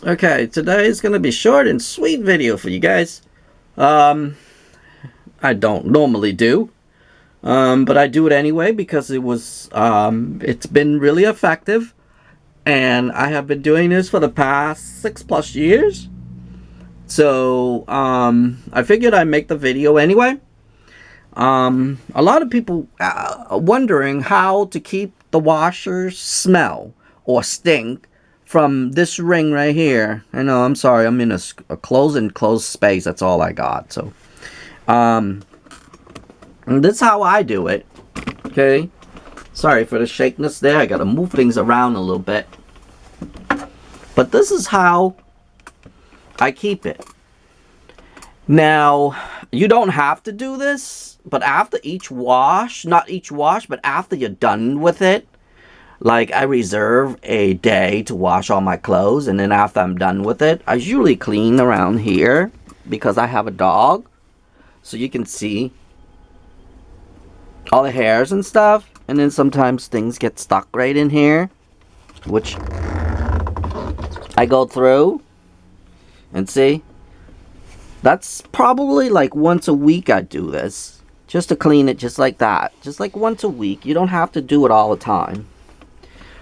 Okay, today is gonna be short and sweet video for you guys. Um, I don't normally do, but I do it anyway because it's been really effective, and I have been doing this for the past 6+ years. So, I figured I'd make the video anyway. A lot of people are wondering how to keep the washers smell or stink from this ring right here. I know, I'm sorry, I'm in a closed space. That's all I got. So, this is how I do it. Okay. Sorry for the shakiness there. I gotta move things around a little bit. But this is how I keep it. Now, you don't have to do this, but after each wash, not each wash, but after you're done with it, like I reserve a day to wash all my clothes, and then after I'm done with it, I usually clean around here because I have a dog, so you can see all the hairs and stuff, and then sometimes things get stuck right in here, which I go through and see. That's probably like once a week I do this. Just to clean it just like that. Just like once a week. You don't have to do it all the time.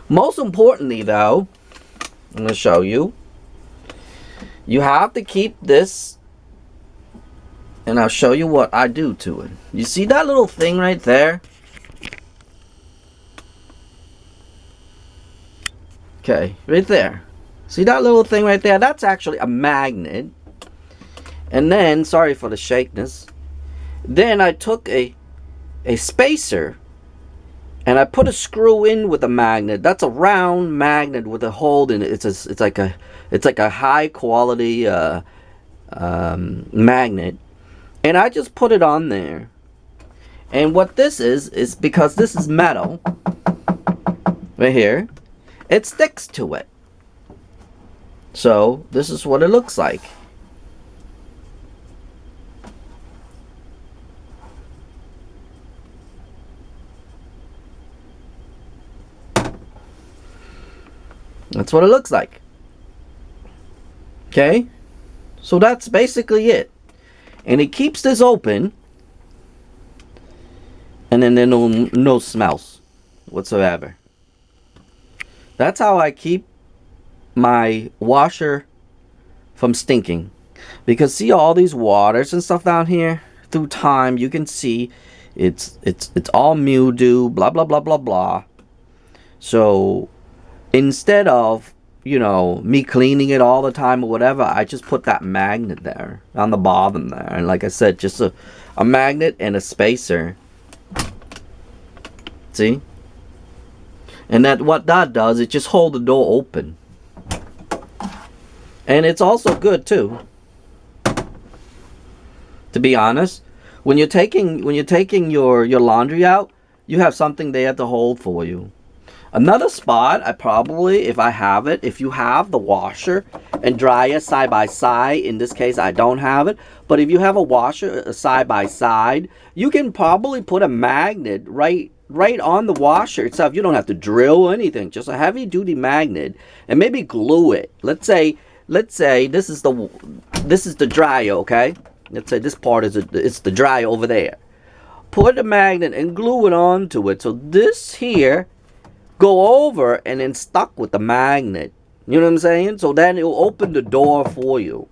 Most importantly though, I'm going to show you. You have to keep this. And I'll show you what I do to it. You see that little thing right there? Okay, right there. See that little thing right there? That's actually a magnet. And then, sorry for the shakiness, then I took a spacer and I put a screw in with a magnet. That's a round magnet with a hole in it. It's like a high quality magnet, and I just put it on there. And what this is because this is metal right here, it sticks to it. So this is what it looks like. That's what it looks like. Okay? So that's basically it. And it keeps this open. And then there are no smells whatsoever. That's how I keep my washer from stinking. Because see all these waters and stuff down here? Through time you can see it's all mildew, blah blah blah blah blah. So instead of, you know, me cleaning it all the time or whatever, I just put that magnet there on the bottom there. And like I said, just a magnet and a spacer. See? And what that does, it just hold the door open. And it's also good too. To be honest, when you're taking your laundry out, you have something there to hold for you. Another spot, I probably, if I have it, if you have the washer and dryer side by side, in this case I don't have it, but if you have a washer side by side, you can probably put a magnet right on the washer itself. You don't have to drill or anything, just a heavy duty magnet, and maybe glue it. Let's say this is the dryer, okay? Let's say this part it's the dryer over there. Put a magnet and glue it onto it, so this here go over and then stuck with the magnet. You know what I'm saying? So then it will open the door for you.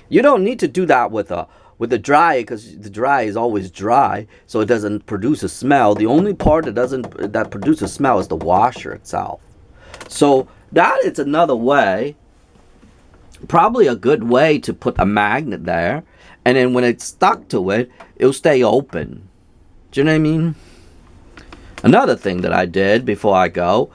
You don't need to do that with the dryer, because the dryer is always dry, so it doesn't produce a smell. The only part that produces smell is the washer itself. So that is another way, probably a good way to put a magnet there, and then when it's stuck to it, it'll stay open. Do you know what I mean? Another thing that I did before I go,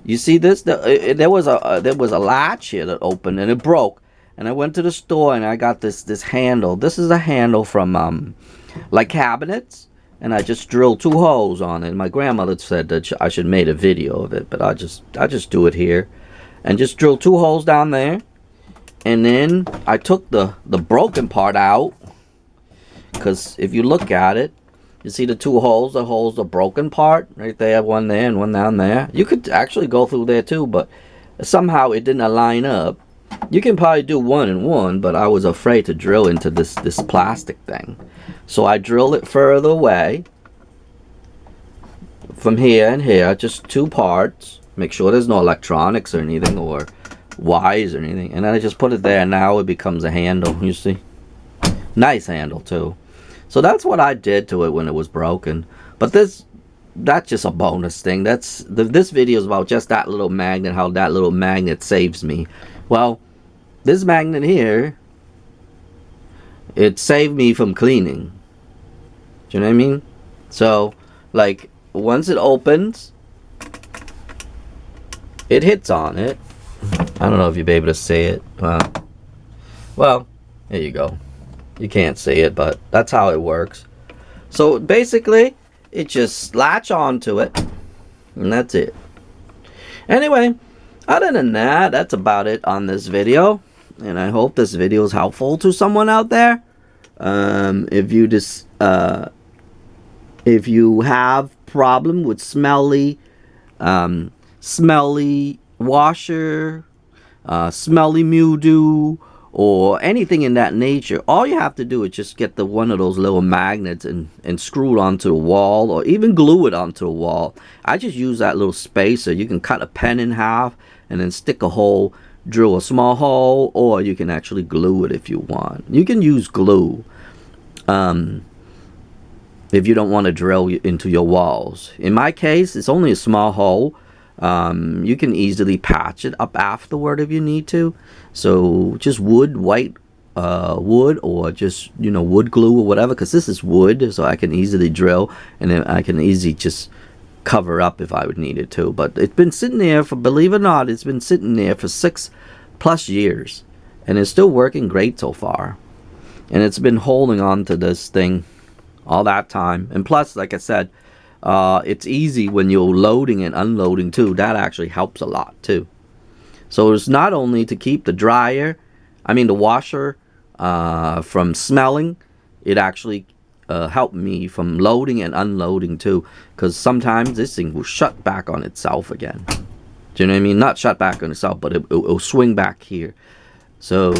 you see this? There was a latch here that opened and it broke, and I went to the store and I got this handle. This is a handle from like cabinets, and I just drilled 2 holes on it. My grandmother said that I should make a video of it, but I just do it here, and just drill 2 holes down there, and then I took the broken part out, because if you look at it, you see the 2 holes, the broken part right there, one and one down there. You could actually go through there too, but somehow it didn't line up. You can probably do one and one, but I was afraid to drill into this plastic thing. So I drilled it further away from here and here, just 2 parts. Make sure there's no electronics or anything, or wires or anything. And then I just put it there, and now it becomes a handle, you see? Nice handle too. So that's what I did to it when it was broken. But that's just a bonus thing. This video is about just that little magnet, how that little magnet saves me. Well, this magnet here, it saved me from cleaning. Do you know what I mean? So, like, once it opens, it hits on it. I don't know if you'll be able to see it. Well, there you go. You can't see it, but that's how it works. So basically, it just latch onto it, and that's it. Anyway, other than that, that's about it on this video. And I hope this video is helpful to someone out there. If you have problem with smelly washer, smelly mildew, or anything in that nature, all you have to do is just get one of those little magnets and screw it onto the wall, or even glue it onto the wall. I just use that little spacer. You can cut a pen in half and then stick a hole, drill a small hole, or you can actually glue it if you want. You can use glue if you don't want to drill into your walls. In my case, it's only a small hole. You can easily patch it up afterward if you need to. So just white wood, or just, you know, wood glue or whatever, because this is wood, so I can easily drill, and then I can easily just cover up if I would need it to. But it's been sitting there for, believe it or not, it's been sitting there for 6+ years, and it's still working great so far. And it's been holding on to this thing all that time. And plus, like I said, it's easy when you're loading and unloading too. That actually helps a lot too. So it's not only to keep the washer from smelling. It actually helped me from loading and unloading too, because sometimes this thing will shut back on itself again. Do you know what I mean? Not shut back on itself, but it'll swing back here. So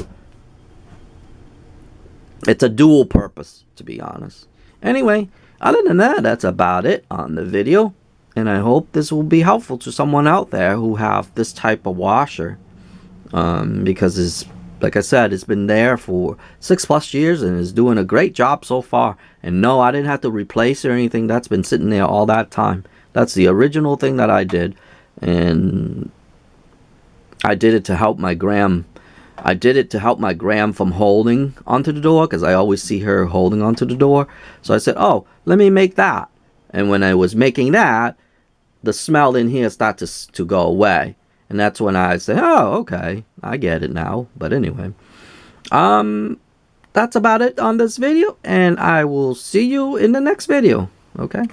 it's a dual purpose, to be honest. Anyway, other than that, that's about it on the video. And I hope this will be helpful to someone out there who have this type of washer. Because it's, like I said, it's been there for 6+ years and is doing a great job so far. And no, I didn't have to replace it or anything. That's been sitting there all that time. That's the original thing that I did. And I did it to help my gram. I did it to help my gram from holding onto the door, because I always see her holding onto the door. So I said, oh, let me make that. And when I was making that, the smell in here started to go away. And that's when I said, oh, okay, I get it now. But anyway, that's about it on this video, and I will see you in the next video. Okay.